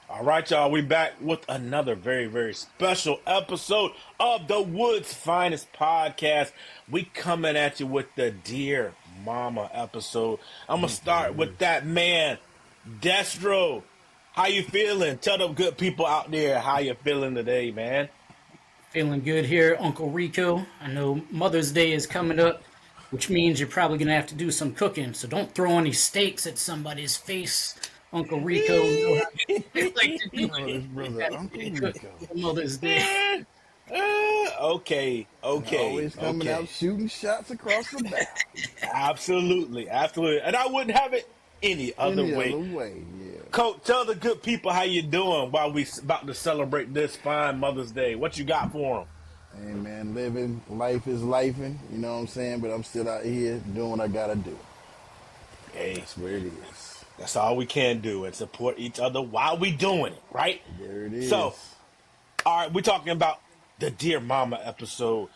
All right, y'all. We back with another very, very special episode of the Woods Finest Podcast. We coming at you with the Dear Mama episode. I'm gonna start with that man, Destro. How you feeling? Tell the good people out there how you feeling today, man. Feeling good here, Uncle Rico. I know Mother's Day is coming up, which means you're probably going to have to do some cooking. So don't throw any steaks at somebody's face, Uncle Rico. You know how they like to do Oh, it. this You brother gotta Uncle get cooked Rico. for Mother's Day. Okay, okay, Always coming out okay. shooting shots across the bow. Absolutely, absolutely. And I wouldn't have it any other Any other way. way, yeah. Coach, tell the good people how you doing while we about to celebrate this fine Mother's Day. What you got for them? Hey man, living life is lifing, you know what I'm saying? But I'm still out here doing what I gotta do. Hey, That's where it is. that's all we can do and support each other while we doing it, right? There it So, is. all right, we're talking about the Dear Mama episode.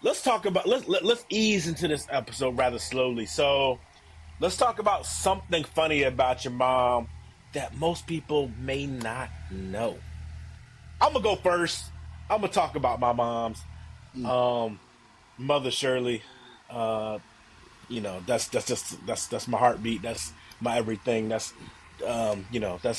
Let's talk about let's ease into this episode rather slowly. So, let's talk about something funny about your mom that most people may not know. I'm gonna go first. I'm gonna talk about my mom's mother Shirley. Uh, that's my heartbeat. That's my everything. That's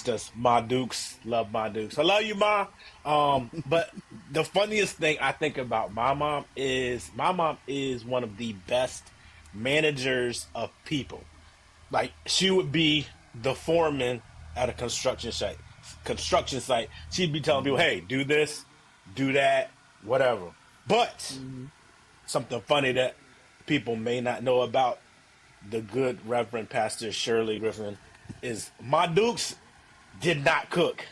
just my Dukes. Love my Dukes. I love you, ma. But the funniest thing I think about my mom is one of the best managers of people. Like she would be the foreman at a construction site. She'd be telling people, "Hey, do this, do that, whatever." But something funny that people may not know about the good Reverend Pastor Shirley Griffin is my Dukes did not cook.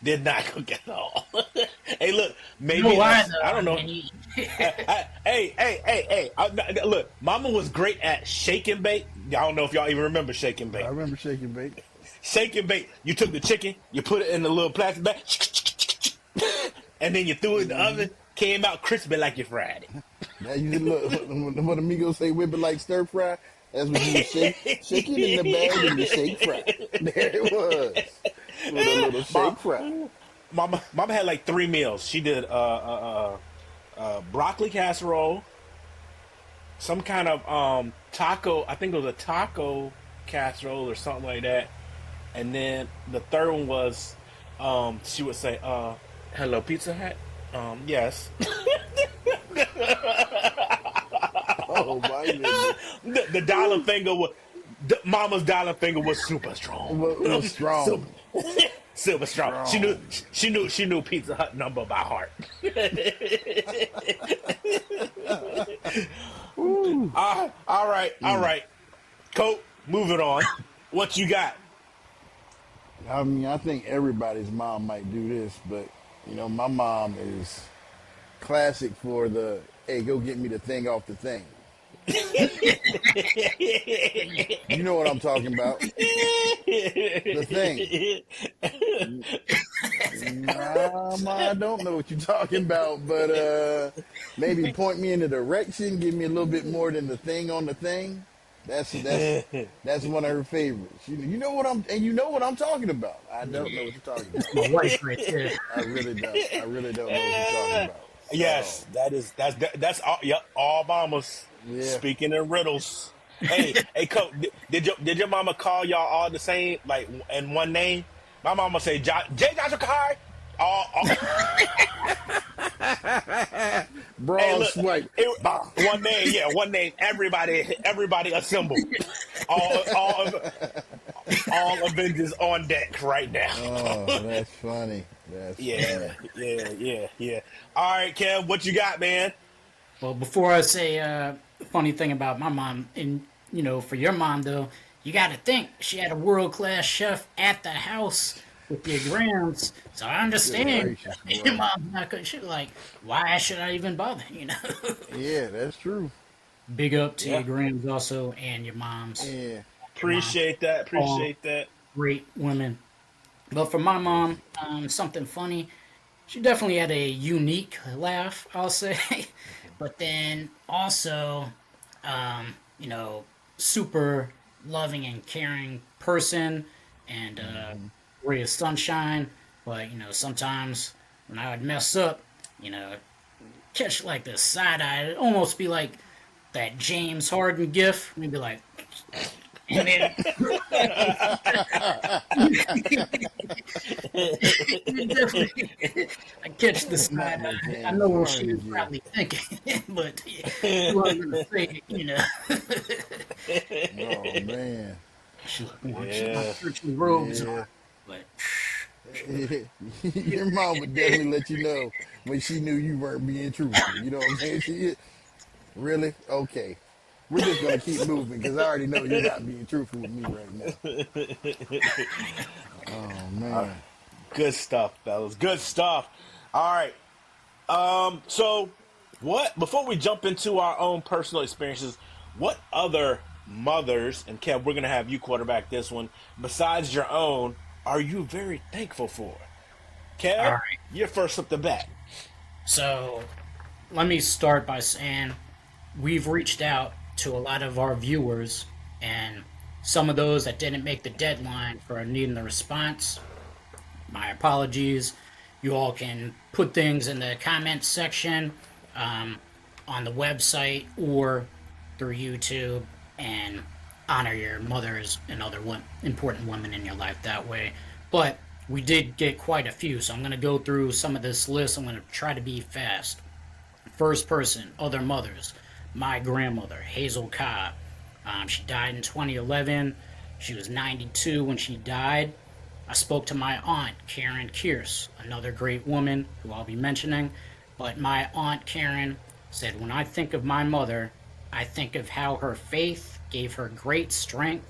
Did not cook at all. Hey, look, No maybe lie, us. though. I don't I know. mean, Hey. Look, Mama was great at shake and bake. I don't know if y'all even remember shake and I bake. remember shaking bait. Shake and bake. You took the chicken, you put it in the little plastic bag, and then you threw it in the oven. Came out crispy like you fried That you look what amigos say whip it like stir fry. That's what you shake it in the bag and you shake fry. There it was. With a little it. Mom, shake fry. Mama had like three meals. She did broccoli casserole, some kind of taco. I think it was a taco casserole or something like that. And then the third one was she would say, "Hello, Pizza Hut." Yes. Oh my goodness. The dollar finger was Mama's dollar finger was super strong. It was super, strong. super strong. She knew Strong. she knew Pizza Hut number by heart. Ooh. All right. Coach, moving on. What you got? I mean, I think everybody's mom might do this, but my mom is classic for the hey, go get me the thing off the thing. You know what I'm talking about? The thing. Nah, ma, I don't know what you're talking about, but maybe point me in the direction, give me a little bit more than the thing on the thing. That's one of her favorites. You know what I'm talking about. I don't know what you're talking about. my wife right there. I really don't. I really don't know what you're talking about. So Yes, that's all. Yep, all mamas yeah. speaking in riddles. Hey, Coach, did your mama call y'all all the same, like in one name? My mama say J. Joshua Kai. All, hey, Broad look, swipe. Bah. one name, yeah, one name. Everybody assemble. All, all, all Avengers on deck right now. Oh, that's funny. That's Yeah, funny. yeah. All right, Kev, what you got, man? Well, before I say a funny thing about my mom, and for your mom though, you got to think she had a world class chef at the house with your grams. So I Good understand gracious, your boy. mom's not good. She like, why should I even bother? Yeah, that's true. Big up to your Yeah, grams also and your moms. Yeah. Your mom, appreciate that. all Appreciate that. great women. But for my mom, something funny. She definitely had a unique laugh, I'll say. But then also, um, you know, super loving and caring person. And ray of sunshine. But sometimes when I would mess up, you know, catch like the side eye, it'd almost be like that James Harden gif. Maybe like, and then definitely, I catch the Not side no eye. I James know what she Harden was gift. probably thinking, but she wasn't gonna say it. Oh man. She want to keep my Yeah. churchly robes on, Yeah. but Your mom would definitely let you know when she knew you weren't being truthful. You know what I'm saying? She really okay. We're just gonna keep moving because I already know you're not being truthful with me right now. Oh man. Good stuff, fellas. Good stuff. All right. So what before we jump into our own personal experiences, what other mothers, and Kev, we're gonna have you quarterback this one, besides your own, are you very thankful for? all Kev, right. you're first up the bat. So let me start by saying we've reached out to a lot of our viewers, and some of those that didn't make the deadline for needing the response. My apologies. You all can put things in the comments section, um, on the website or through YouTube, and honor your mothers and other important women in your life that way. But we did get quite a few, so I'm going to go through some of this list. I'm going to try to be fast. First person, other mothers. My grandmother, Hazel Cobb. She died in 2011. She was 92 when she died. I spoke to my aunt, Karen Kearse, another great woman who I'll be mentioning. But my aunt Karen said, when I think of my mother, I think of how her faith gave her great strength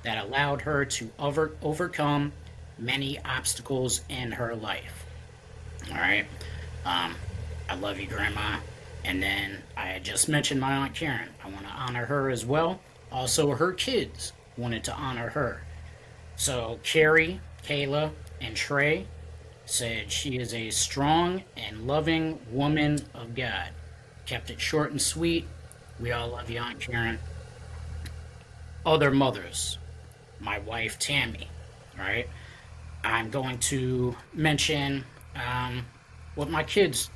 that allowed her to overcome many obstacles in her life. All right. Um, I love you, Grandma. And then I had just mentioned my Aunt Karen. I want to honor her as well. Also, her kids wanted to honor her. So, Carrie, Kayla, and Trey said she is a strong and loving woman of God. Kept it short and sweet. We all love you, Aunt Karen. Other mothers, my wife, Tammy. All right. I'm going to mention what my kids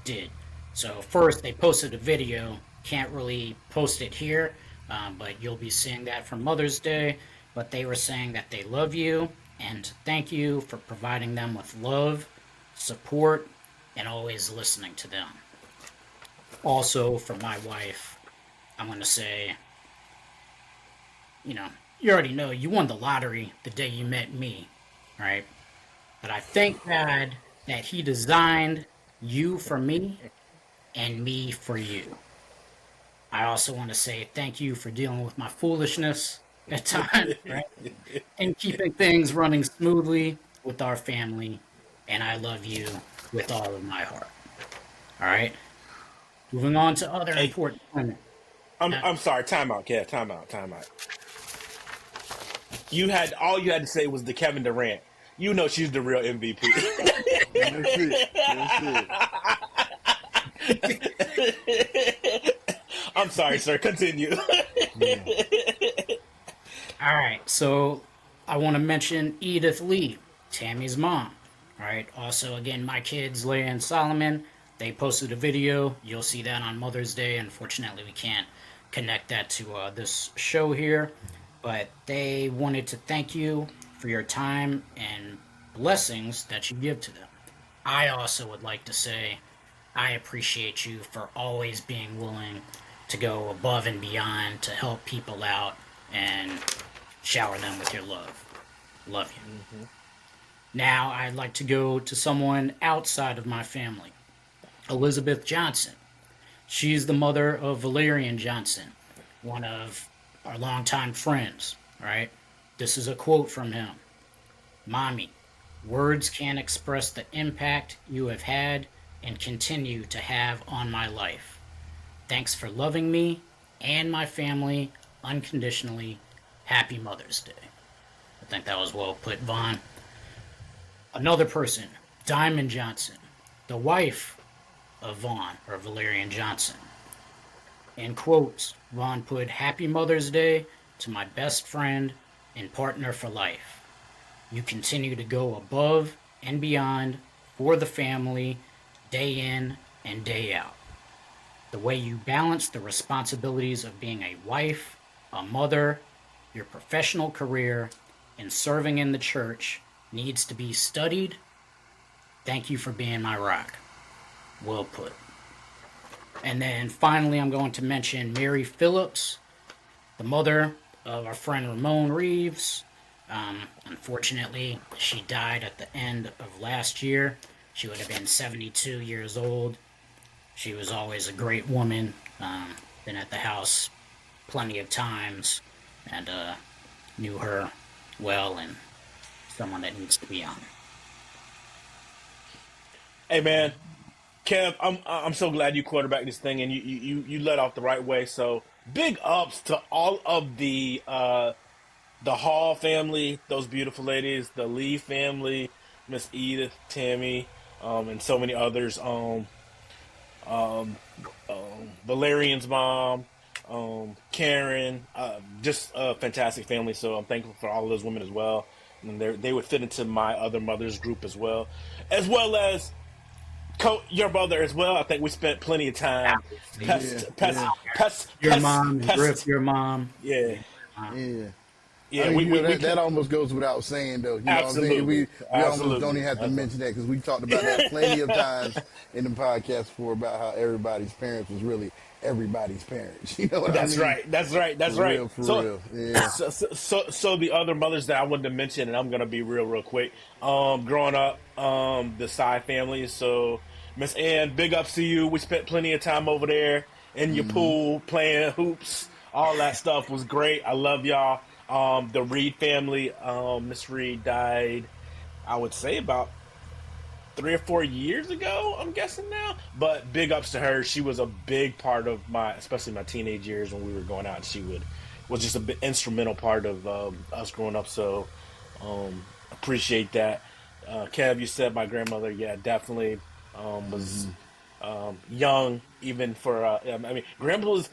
did. So first, they posted a video. Can't really post it here, but you'll be seeing that for Mother's Day. But they were saying that they love you and thank you for providing them with love, support, and always listening to them. Also, for my wife, I'm going to say, you know, you already know you won the lottery the day you met me, right? But I thank God that He designed you for me and me for you. I also want to say thank you for dealing with my foolishness at times, right? And keeping things running smoothly with our family. And I love you with all of my heart. All right. Moving on to other Hey, important women. Now, I'm sorry. Time out, Kev. Time out. Time out. You had all you had to say was the Kevin Durant. You know she's the real MVP. That's it. That's it. I'm sorry, sir. Continue. Yeah. all right. So I want to mention Edith Lee, Tammy's mom. All right. Also, again, my kids, Leia and Solomon, they posted a video. You'll see that on Mother's Day. Unfortunately, we can't connect that to this show here. But they wanted to thank you for your time and blessings that you give to them. I also would like to say I appreciate you for always being willing to go above and beyond to help people out and shower them with your love. Love you. Now, I'd like to go to someone outside of my family. Elizabeth Johnson. She's the mother of Valerian Johnson, one of our longtime friends, right? This is a quote from him. Mommy, words can't express the impact you have had and continue to have on my life. Thanks for loving me and my family unconditionally. Happy Mother's Day. I think that was well put, Vaughn. Another person, Diamond Johnson, the wife of Vaughn, or Valerian Johnson. In quotes, Vaughn put, Happy Mother's Day to my best friend and partner for life. You continue to go above and beyond for the family, day in and day out. The way you balance the responsibilities of being a wife, a mother, your professional career, and serving in the church needs to be studied. Thank you for being my rock. Well put. And then finally, I'm going to mention Mary Phillips, the mother of our friend Ramon Reeves. Unfortunately, she died at the end of last year. She would have been 72 years old. She was always a great woman. Been at the house plenty of times, and knew her well, and someone that needs to be honored. Hey man, Kev, I'm so glad you quarterbacked this thing and you led off the right way. So big ups to all of the Hall family, those beautiful ladies, the Lee family, Miss Edith, Tammy, and so many others. Valerian's mom, Karen, just a fantastic family. So I'm thankful for all of those women as well. And they would fit into my other mother's group as well as your brother as well. I think we spent plenty of time. Yeah, yeah, Your mom and Griff, your mom. Yeah, yeah. yeah. I mean, We that almost goes without saying, though. You know what I'm saying? absolutely, We almost don't absolutely. even have to mention that because we talked about that plenty of times in the podcast before about how everybody's parents was really everybody's parents. You know what I That's mean? right. That's right. That's For right. real, for So, real. Yeah. so the other mothers that I wanted to mention, and I'm gonna be real quick. Growing up, the Psy family. So, Miss Ann, big ups to you. We spent plenty of time over there in your pool playing hoops. All that stuff was great. I love y'all. The Reed family. Miss Reed died, I would say about 3 or 4 years ago, I'm guessing now. But big ups to her. She was a big part of especially my teenage years when we were going out. She was just a bit instrumental part of us growing up. So appreciate that. Kev, you said my grandmother. Yeah, definitely was young even for. I mean, grandma was.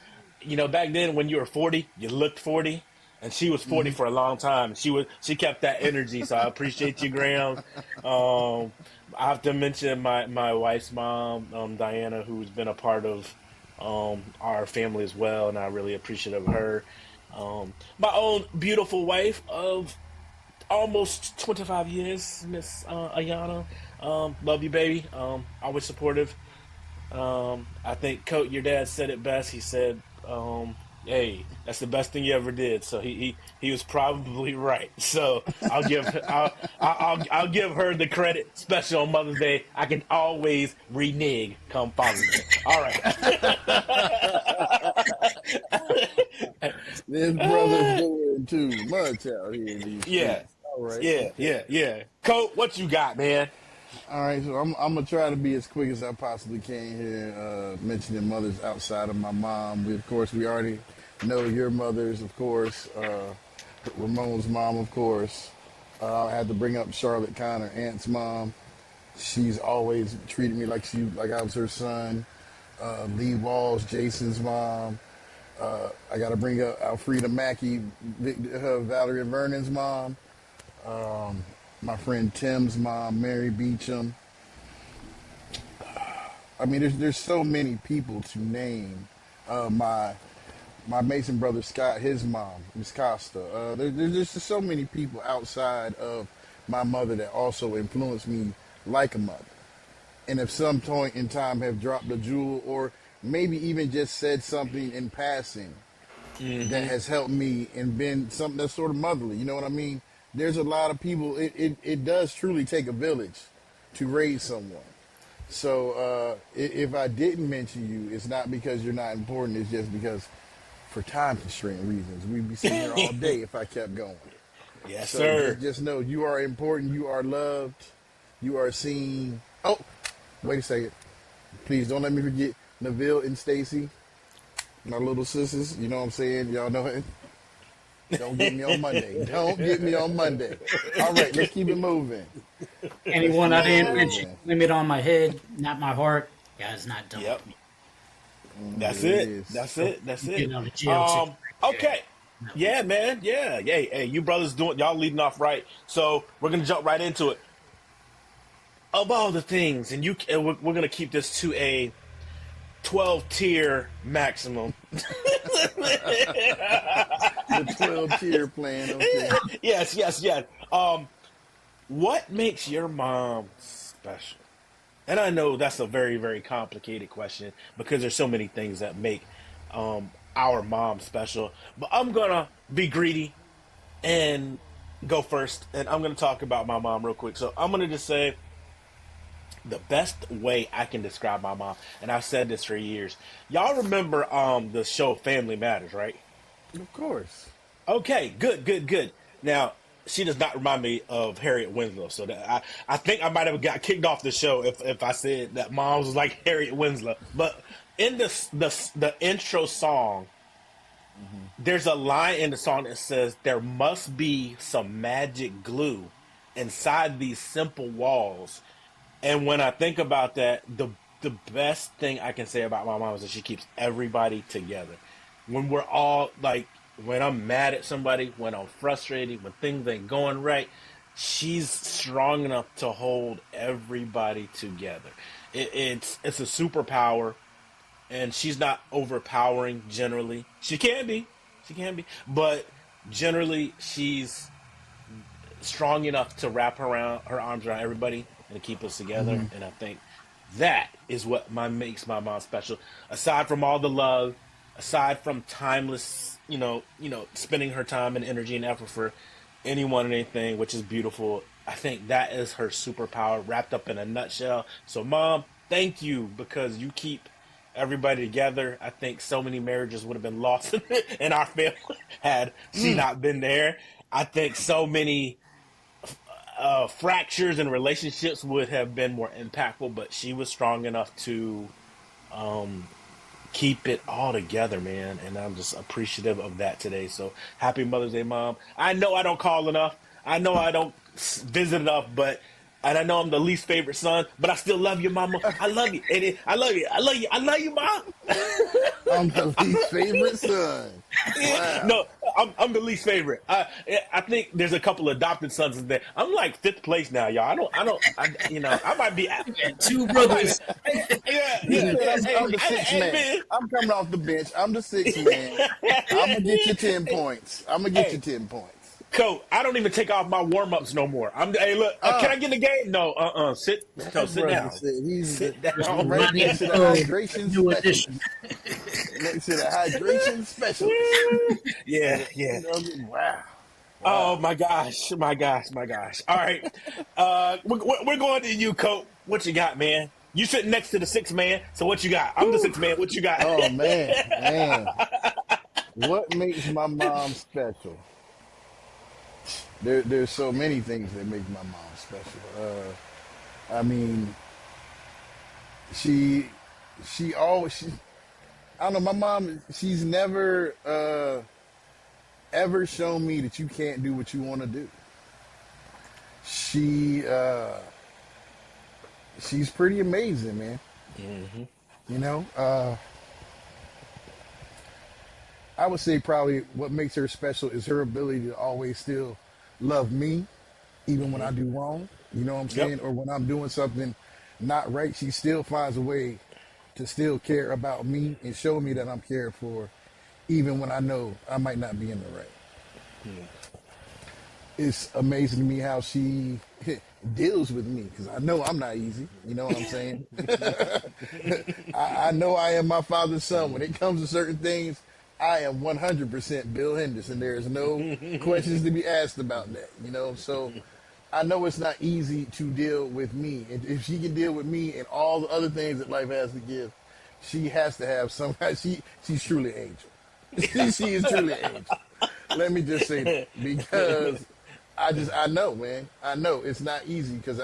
Back then when you were 40, you looked 40. And she was 40 for a long time. She kept that energy, so I appreciate you, Graham. I have to mention my wife's mom, Diana, who's been a part of our family as well, and I really appreciate of her. My own beautiful wife of almost 25 years, Miss Ayana. Love you, baby. Always supportive. I think Coat, your dad said it best. He said, "Hey, that's the best thing you ever did." So he was probably right. So I'll give her the credit, especially on Mother's Day. I can always renege come Father's Day. All right. This brother's doing too much out here in these Yeah, streets. All right, yeah, okay. yeah, yeah. Coat, what you got, man? All right, so I'm gonna try to be as quick as I possibly can here. Mentioning mothers outside of my mom. We already know your mothers, of course. Ramon's mom, of course. I had to bring up Charlotte Connor, Aunt's mom. She's always treated me like I was her son. Lee Walls, Jason's mom. I got to bring up Alfreda Mackey, Valerie and Vernon's mom. My friend Tim's mom, Mary Beecham. I mean, there's so many people to name. My Mason brother Scott, his mom, Miss Costa. There's just so many people outside of my mother that also influenced me like a mother. And if some point in time have dropped a jewel or maybe even just said something in passing that has helped me and been something that's sort of motherly, you know what I mean? There's a lot of people, it does truly take a village to raise someone. So if I didn't mention you, it's not because you're not important, it's just because for time constraint reasons, we'd be sitting here all day if I kept going. Yes, So sir. just know you are important, you are loved, you are seen. Oh, wait a second. Please don't let me forget Neville and Stacy, my little sisters. You know what I'm saying? Y'all know it. Don't get me on Monday. Don't get me on Monday. All right, let's keep it moving. Anyone I Keep it didn't mention, moving. limit on my head, not my heart. Guys, not done Yep. with me. That's There it it. is. That's it. That's it. Getting out of jail too. Okay. Yeah, man. Yeah. Hey, you brothers doing y'all leading off right. So we're gonna jump right into it. Of all the things, and we're gonna keep this to a 12 tier maximum. The 12 tier plan. Okay. Yes, yes, yes. What makes your mom special? And I know that's a very, very complicated question because there's so many things that make our mom special. But I'm gonna be greedy and go first, and I'm gonna talk about my mom real quick. So I'm gonna just say the best way I can describe my mom, and I've said this for years. Y'all remember the show Family Matters, right? Of course. Okay, good, good, good. Now, she does not remind me of Harriet Winslow, so I think I might have got kicked off the show if I said that mom was like Harriet Winslow. But in the intro song, Hmm. there's a line in the song that says there must be some magic glue inside these simple walls. And when I think about that, the best thing I can say about my mom is that she keeps everybody together. When we're all like, when I'm mad at somebody, when I'm frustrated, when things ain't going right, she's strong enough to hold everybody together. It's a superpower, and she's not overpowering generally. She can be, but generally she's strong enough to wrap around her arms around everybody and to keep us together. Hmm. And I think that is what makes my mom special. Aside from all the love, aside from timeless, spending her time and energy and effort for anyone and anything, which is beautiful. I think that is her superpower wrapped up in a nutshell. So, mom, thank you because you keep everybody together. I think so many marriages would have been lost in our family had she not been there. I think so many fractures in relationships would have been more impactful, but she was strong enough to keep it all together, man. And I'm just appreciative of that today. So happy Mother's Day, Mom. I know I don't call enough. I know I don't visit enough, and I know I'm the least favorite son, but I still love you, Mama. I love you. I love you. I love you. I love you, Mom. I'm the least favorite son. Wow. No, I'm the least favorite. I think there's a couple adopted sons in there. I'm like fifth place now, y'all. I might be. You got two I might. brothers. Yeah, He yeah. said, I'm the sixth Hey, man. man. I'm coming off the bench. I'm the sixth man. I'm going to get you 10 points. I'm going to get you Hey, 10 points. Coach, I don't even take off my warm ups no more. Hey, look, can Uh, I get in the game? No, sit, no, that sit brother down, said sit Just he's down. right ready next to to the go. hydration New edition. specialist. Next to the hydration specialist. Yeah, yeah. Wow. Oh Wow. my gosh, my gosh, my gosh. All right, we're going to you, Coach. What you got, man? You sitting next to the sixth man, so what you got? I'm the Whew. sixth man. What you got? Oh, man. Man. What makes my mom special? There's so many things that make my mom special. I mean, she, she, I don't know, my mom, she's never, ever shown me that you can't do what you want to do. She, she's pretty amazing, man. Hmm. You know, I would say probably what makes her special is her ability to always still love me, even when I Hmm. do wrong. You know what I'm Yep. saying? Or when I'm doing something not right, she still finds a way to still care about me and show me that I'm cared for, even when I know I might not be in the right. Yeah. It's amazing to me how she deals with me because I know I'm not easy. You know what I'm saying? I know I am my father's son. When it comes to certain things, I am 100% Bill Henderson. There is no questions to be asked about that. You know, so I know it's not easy to deal with me. And if she can deal with me and all the other things that life has to give, she has to have some. She's truly an angel. She is truly an angel. Let me just say that because I know, man. I know it's not easy because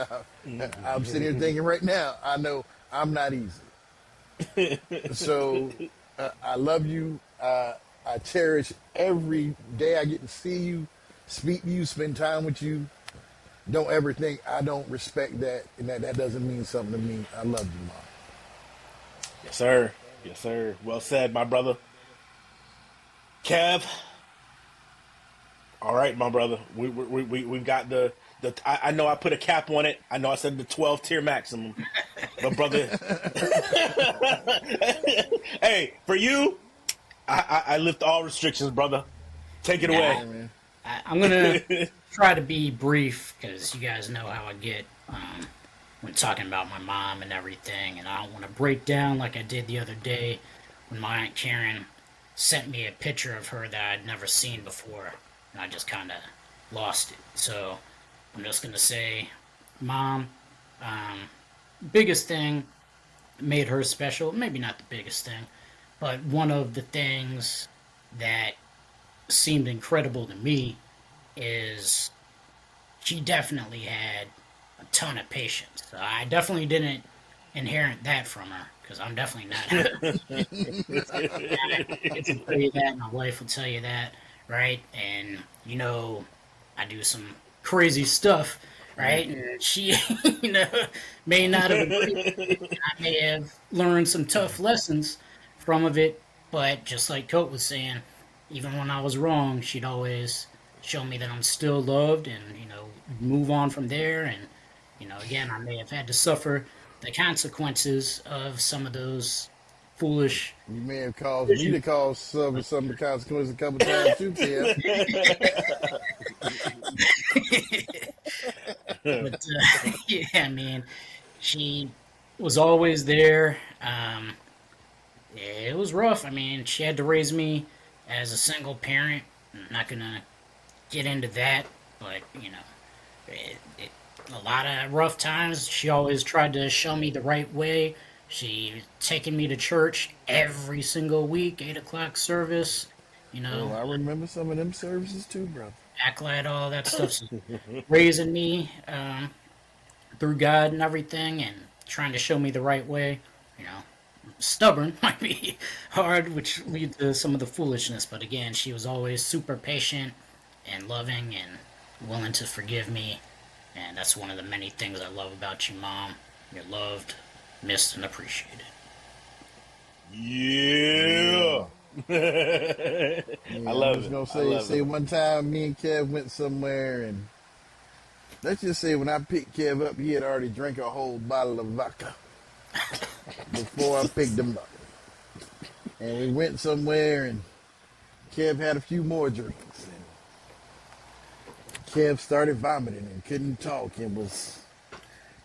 I'm sitting here thinking right now. I know I'm not easy. So I love you. I cherish every day I get to see you, speak to you, spend time with you. Don't ever think I don't respect that and that doesn't mean something to me. I love you, mom. Yes, sir. Yes, sir. Well said, my brother. Kev, All right, my brother. We've got the. I know I put a cap on it. I know I said the 12 tier maximum, but brother, hey, for you, I lift all restrictions, brother. Take it Nah, away. Yeah, man. I'm gonna try to be brief because you guys know how I get when talking about my mom and everything, and I don't want to break down like I did the other day when my aunt Karen sent me a picture of her that I'd never seen before, and I just kind of lost it. So I'm just gonna say, mom, um, biggest thing made her special. Maybe not the biggest thing, but one of the things that seemed incredible to me is she definitely had a ton of patience. So I definitely didn't inherit that from her because I'm definitely not. I get to tell you that. My wife will tell you that, right? And I do some crazy stuff, right? And she, you know, may not have agreed. I may have learned some tough lessons from of it, but just like Colt was saying, even when I was wrong, she'd always show me that I'm still loved, and move on from there. And again, I may have had to suffer the consequences of some of those foolish You may have caused me decisions. to cause some of the consequences a couple times too, Kev. But yeah, I mean, she was always there. It was rough. I mean, she had to raise me as a single parent. I'm not gonna get into that, but a lot of rough times. She always tried to show me the right way. She taken me to church every single week, 8 o'clock service. You Oh, know, I remember some of them services too, brother. acolyte, all that stuff. So raising me through God and everything, and trying to show me the right way. You know, Stubborn might be hard, which leads to some of the foolishness. But again, she was always super patient and loving and willing to forgive me. And that's one of the many things I love about you, Mom. You're loved, missed, and appreciated. Yeah. Yeah. I Yeah, I'm love just it. gonna I say love say it. one time me and Kev went somewhere, and let's just say when I picked Kev up, he had already drank a whole bottle of vodka before I picked him up. And we went somewhere, and Kev had a few more drinks, and Kev started vomiting and couldn't talk and was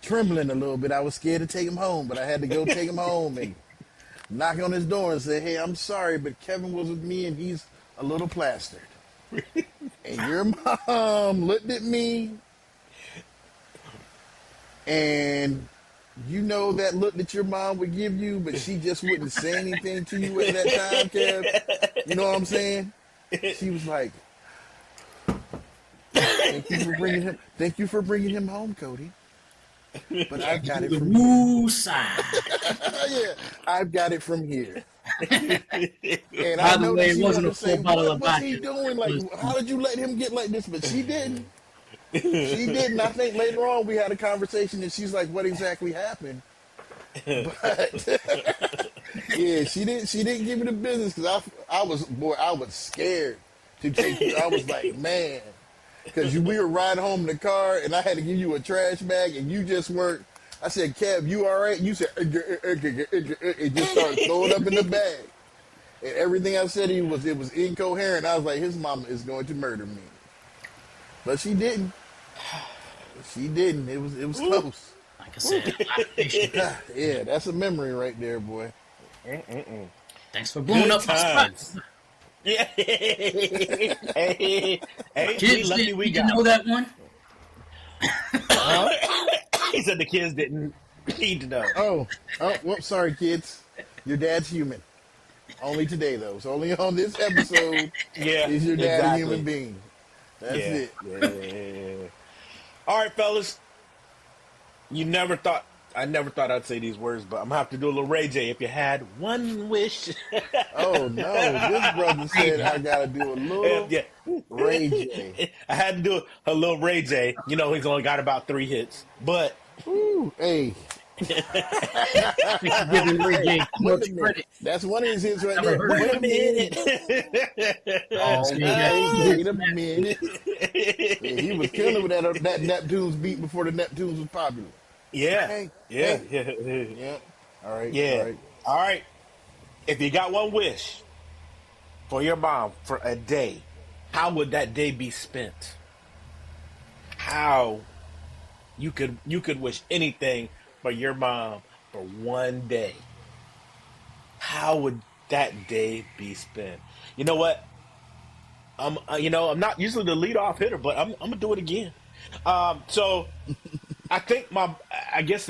trembling a little bit. I was scared to take him home, but I had to go take him home and knock on his door and say, "Hey, I'm sorry, but Kevin was with me and he's a little plastered." And your mom looked at me, and you know that look that your mom would give you, but she just wouldn't say anything to you at that time, Kev. You know what I'm saying? She was like, "Thank you for bringing him. Thank you for bringing him home, Cody. But I've got it The from here. woo side. Yeah, I've got it from here." And I By the know that way, it she wasn't wanted a to say, full bottle "What of was he vodka. doing? It Like, was, how did you let him get like this?" But she didn't. She didn't. I think later on we had a conversation, and she's like, "What exactly happened?" But yeah, she didn't. She didn't give me the business because I was scared to take you. I was like, man, because we were riding home in the car, and I had to give you a trash bag, and you just weren't. I said, "Kev, you all right?" You said, it just started throwing up in the bag. And everything I said, it was incoherent. I was like, his mama is going to murder me. But she didn't. She didn't. It was Woo. close. like I said, a lot of patience. Yeah, that's a memory right there, boy. Thanks for blowing Good up my spot. times. Yeah. Hey, My hey, we kids lucky didn't we need to got know him. that one. Huh? He said the kids didn't need to know. Oh, well, sorry, kids. Your dad's human. Only today, though. So only on this episode Yeah, is your dad a human exactly. being. That's Yeah, it. yeah, yeah, yeah, yeah. All right, fellas. You never thought I never thought I'd say these words, but I'm gonna have to do a little Ray J. If you had one wish, Oh no, this brother said I gotta do a little yeah, Ray J. I had to do a little Ray J. You know he's only got about 3 hits, but Woo, hey, Think you're giving Ray Hey, J too wait a much minute. credit. That's one of his hits right Never there. heard Wait Wait a a that. minute. minute. So you got Okay, two wait hits a from that. minute. Yeah, he was killing with that Neptunes beat before the Neptunes was popular. Yeah, Hey, yeah, hey. yeah, Yeah. All right, all yeah. right. All right. If you got one wish for your mom for a day, how would that day be spent? How you could wish anything for your mom for one day. How would that day be spent? You know what? I'm not usually the lead off hitter, but I'm gonna do it again. So I think I guess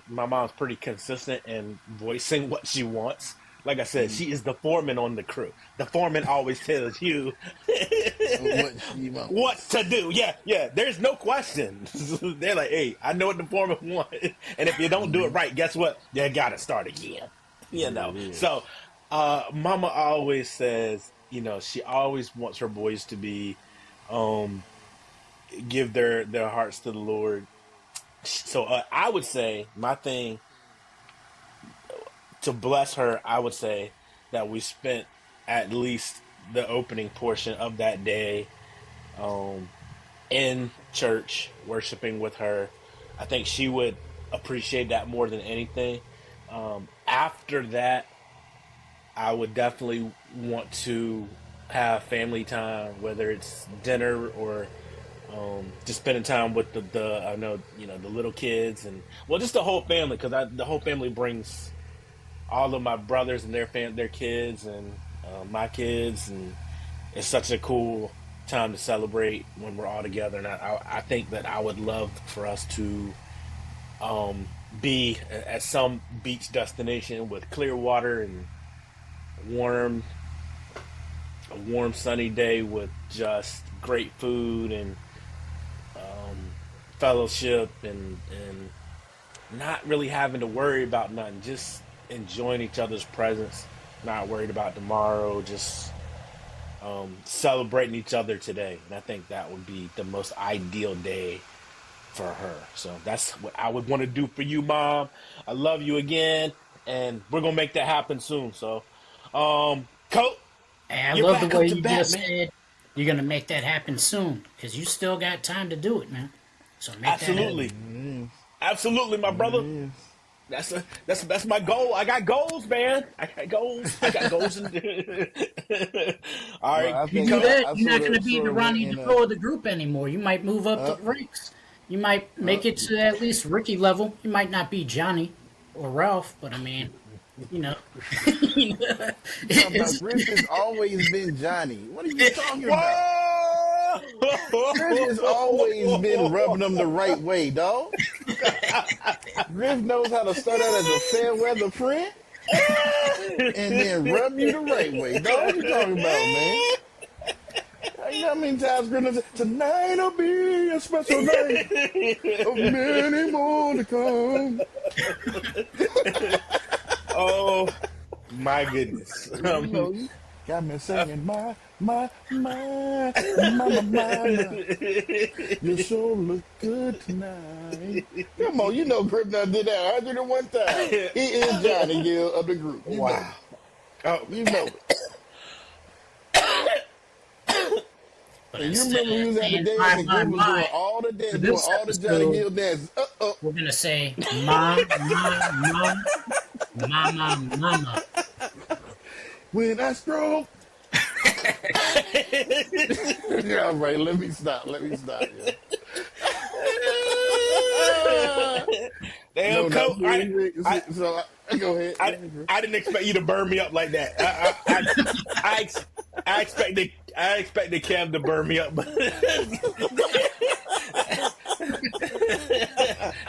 my mom's pretty consistent in voicing what she wants. Like I said, Mm, she is the foreman on the crew. The foreman always tells you what she what wants. to do. Yeah, yeah. There's no question. They're like, hey, I know what the foreman wants, and if you don't do it Hmm. right, guess what? You gotta start again. You There know. it So, is. Mama always says, she always wants her boys to be, um, give their hearts to the Lord. So, I would say my thing to bless her. I would say that we spent at least the opening portion of that day, um, in church worshiping with her. I think she would appreciate that more than anything. After that, I would definitely want to have family time, whether it's dinner or, just spending time with the I know the little kids, and well, just the whole family, because the whole family brings all of my brothers and their kids, and my kids, and it's such a cool time to celebrate when we're all together. And I think that I would love for us to, be at some beach destination with clear water and warm a warm sunny day with just great food and, fellowship, and not really having to worry about nothing, just enjoying each other's presence, not worried about tomorrow, just, celebrating each other today. And I think that would be the most ideal day for her. So that's what I would want to do for you, Mom. I love you again, and we're gonna make that happen soon. So, Coach, Hey, I you're love the back up way to you bat, just man. said you're gonna make that happen soon, because you still got time to do it, man. So make that happen. Absolutely, There it is. absolutely, my There it brother. is. That's my goal. I got goals, man. I got goals. I got goals. All Well, right, I You think do Coach. that, I you're not gonna be sort the of went Ronnie in a DeCro of the group anymore. You might move up the uh ranks. You might uh make it to at least Ricky level. You might not be Johnny or Ralph, but I mean, you know, you know, you talking about it's, Griff has always been Johnny. What are you talking about? Whoa! Griff has always been rubbing them the right way, dog. Griff knows how to start out as a fair weather friend and then rub you the right way, dog. What you talking about, man? You know how many times Griff said, "Tonight'll be a special night of many more to come." Oh my goodness. You know, you got me singing my. You sure look good tonight. Come on, you know Griff done did that 101 times. He is Johnny Gill of the group. You know Wow. it. Oh, You know it. but And you instead remember we of was at the saying dance and Griff was doing all the for dance, doing this all the Johnny episode, Gill dances. we're gonna say mama. When I stroke. All right, let me stop. Let me stop. Yeah. damn, No, not Coach. I, seriously. So go ahead. Go I, ahead, Griff. I didn't expect you to burn me up like that. I, ex- I expected Kev to burn me up.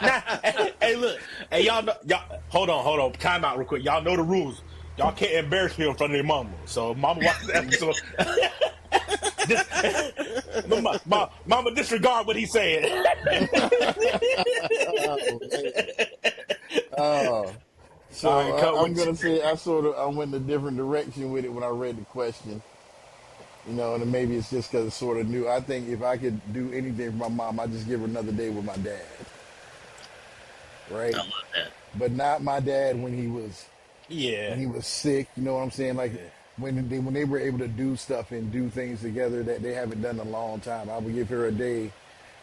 Nah, hey, look, hey, y'all, hold on, time out real quick. Y'all know the rules. Y'all can't embarrass me in front of your mama. So, mama, watch the episode. Mama, disregard what he's saying. Oh, man. Oh. All So right, Coach. I'm gonna say I went a different direction with it when I read the question, and maybe it's just because it's sort of new. I think if I could do anything for my mom, I'd just give her another day with my dad, I right? love that. but not my dad when Yeah. he was sick. You know what I'm saying? Like Yeah. when they were able to do stuff and do things together that they haven't done in a long time. I would give her a day,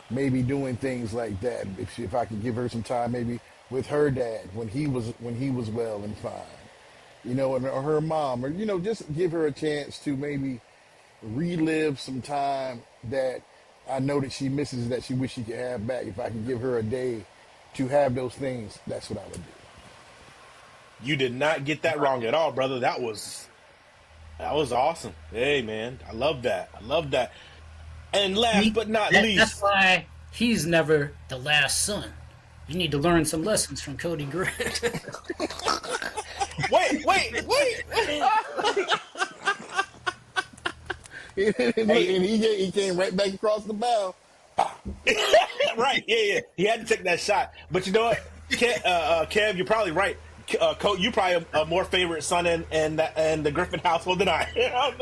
maybe doing things like that. If I could give her some time, maybe with her dad when he was well and fine. You know, and or her mom, or just give her a chance to maybe relive some time that I know that she misses that she wish she could have back. If I could give her a day to have those things, that's what I would do. You did not get that wrong at all, brother. That was awesome. Hey, man, I love that. I love that. And last but not That's least, why he's never the last son. You need to learn some lessons from Cody Gray. wait. And Hey, he came right back across the bow. right? Yeah. He had to take that shot, but you know what, Kev, you're probably right. Coach, you probably a more favorite son in the Griffin household than I am.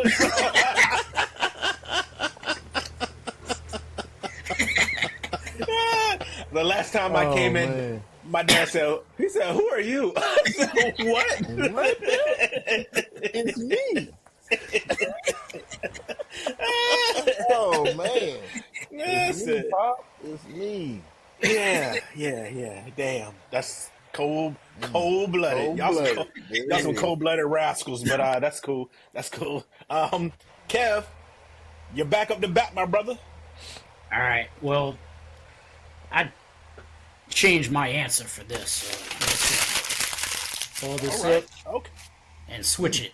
The last time I Oh came in, man, my dad said, "He said, who are you?" I said, what? "What?" It's me. Oh man, it's me, Listen, Pop. It's me. yeah. Damn, that's cold blooded. Cold blooded. There Y'all it some is. cold blooded rascals. But that's cool. That's cool. Kev, you're back up to bat, my brother. All right. Well, I changed my answer for this. So let's fold All this right. up Okay. and switch it.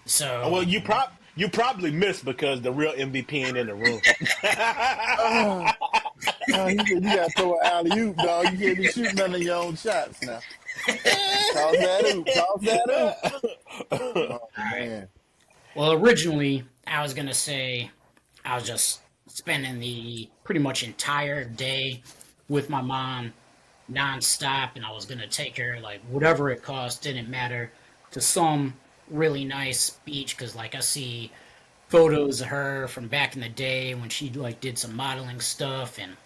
So Well, you probably missed because the real MVP ain't in the room. Oh, oh, he said you gotta throw an alley oop, dog. You can't be shooting none of your own shots now. Toss that oop. Toss that oop. Oh man. Well, originally, I was going to say I was just spending the pretty much entire day with my mom nonstop, and I was going to take her, like, whatever it cost, didn't matter, to some really nice beach, because, like, I see photos of her from back in the day when she, like, did some modeling stuff and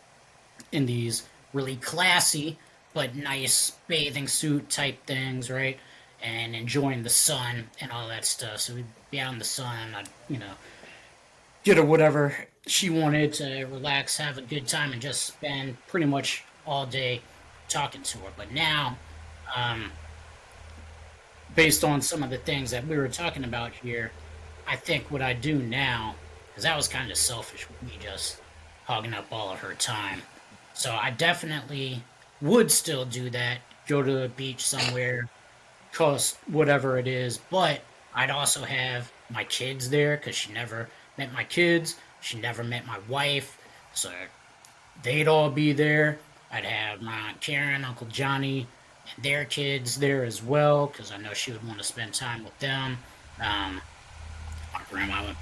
in these really classy but nice bathing suit type things, right? And enjoying the sun and all that stuff. So we'd be out in the sun. I'd, get her whatever she wanted to relax, have a good time, and just spend pretty much all day talking to her. But now, um, based on some of the things that we were talking about here, I think what I do now, because that was kind of selfish with me just hogging up all of her time. So I definitely would still do that, go to the beach somewhere, cost whatever it is, but I'd also have my kids there because she never met my kids. She never met my wife. So they'd all be there. I'd have my Aunt Karen, Uncle Johnny, and their kids there as well because I know she would want to spend time with them. Um, my grandma and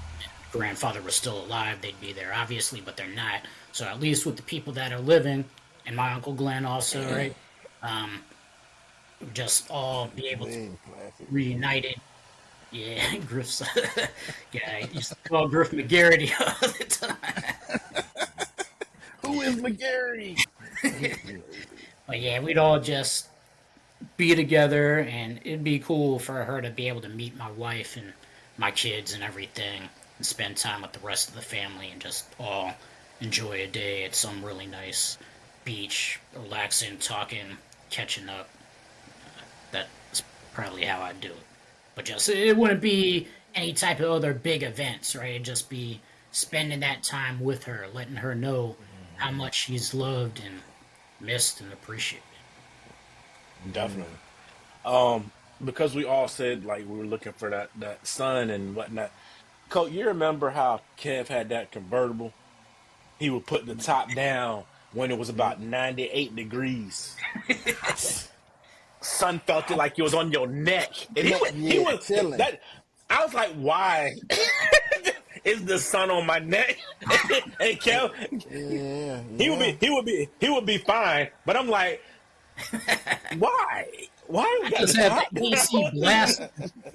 grandfather were still alive, they'd be there, obviously, but they're not. So at least with the people that are living, and my Uncle Glenn also, right? Um, just all be able to Man, classic. reunited. Yeah, Griff's. Yeah, I used to call Griff McGarity all the time. Who is McGarry? But yeah, we'd all just be together, and it'd be cool for her to be able to meet my wife and my kids and everything, and spend time with the rest of the family, and just all enjoy a day at some really nice beach, relaxing, talking, catching up. That's probably how I'd do it. But just it wouldn't be any type of other big events, right? It'd just be spending that time with her, letting her know how much she's loved and missed and appreciated. Definitely. Because we all said like we were looking for that sun and whatnot. Coach, you remember how Kev had that convertible? He would put the top down when it was about 98 degrees. Sun felt it like it was on your neck, and he Yeah, was chilling. that. I was like, why is the sun on my neck? And Kev, Yeah, he would be fine, but I'm like, why? Why we I got just the had top the AC down? blast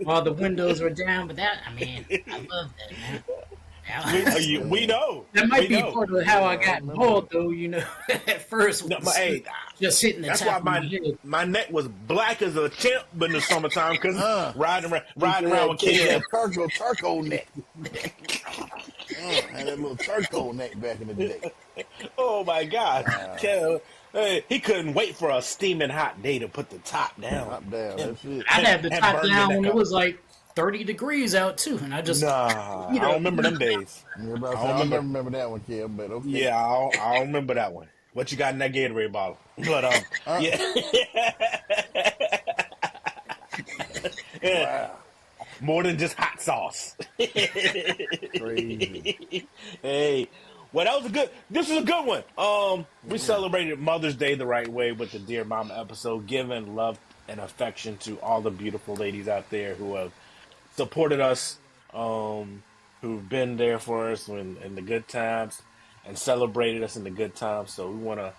while the windows were down, but that, I mean, I love that, man. We know. That We might be know. part of how I Yeah, I got remember bald, that. though. At first, No, with the but hey, just hitting the that's why top of my head. my neck was black as a chimp in the summertime because Uh, riding around with Keith Kim. had charcoal neck. Had that little charcoal neck back in the day. Oh my God, Kim, hey, he couldn't wait for a steaming hot day to put the top down Top down, and that's it. I had the top burn your down neck when it up. was like 30 degrees out too, and I just Nah, you I don't know remember them days. Yeah, but I I said, don't I'll remember. never remember that one, Kim, but okay. Yeah, I don't remember that one. What you got in that Gatorade bottle? But Uh, yeah, wow. more than just hot sauce. Crazy. Hey, well, that was a good. This was a good one. We celebrated Mother's Day the right way with the Dear Mama episode, giving love and affection to all the beautiful ladies out there who have supported us, who've been there for us in the good times and celebrated us in the good times. So we want to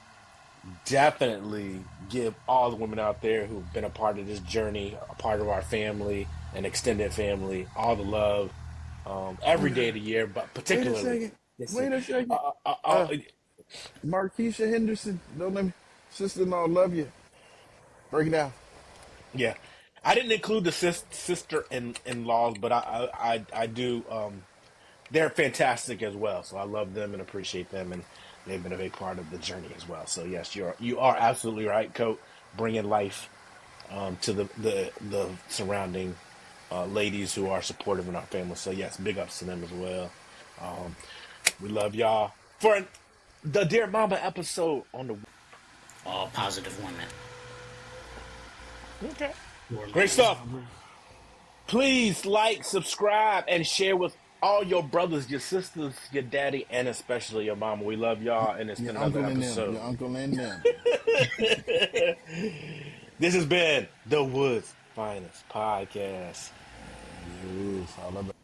definitely give all the women out there who've been a part of this journey, a part of our family, an extended family, all the love every day of the year, but Wait a particularly. second. Listen, Wait a second. uh, uh, uh, Uh, uh, Markeisha Henderson, don't let me. Sister-in-law, love you. Break it down. yeah, I didn't include the sister in laws, but I do. They're fantastic as well, so I love them and appreciate them, and they've been a big part of the journey as well. So yes, you are absolutely right, Coach. Bringing life to the surrounding ladies who are supportive in our family. So yes, big ups to them as well. Um, we love y'all for the Dear Mama episode on the. all positive women. Okay, Who are great mothers. stuff. Please like, subscribe, and share with all your brothers, your sisters, your daddy, and especially your mama. We love y'all, and it's Your been another uncle and them. episode. Your uncle and them. This has been the Woods Finest Podcast. Yes, all about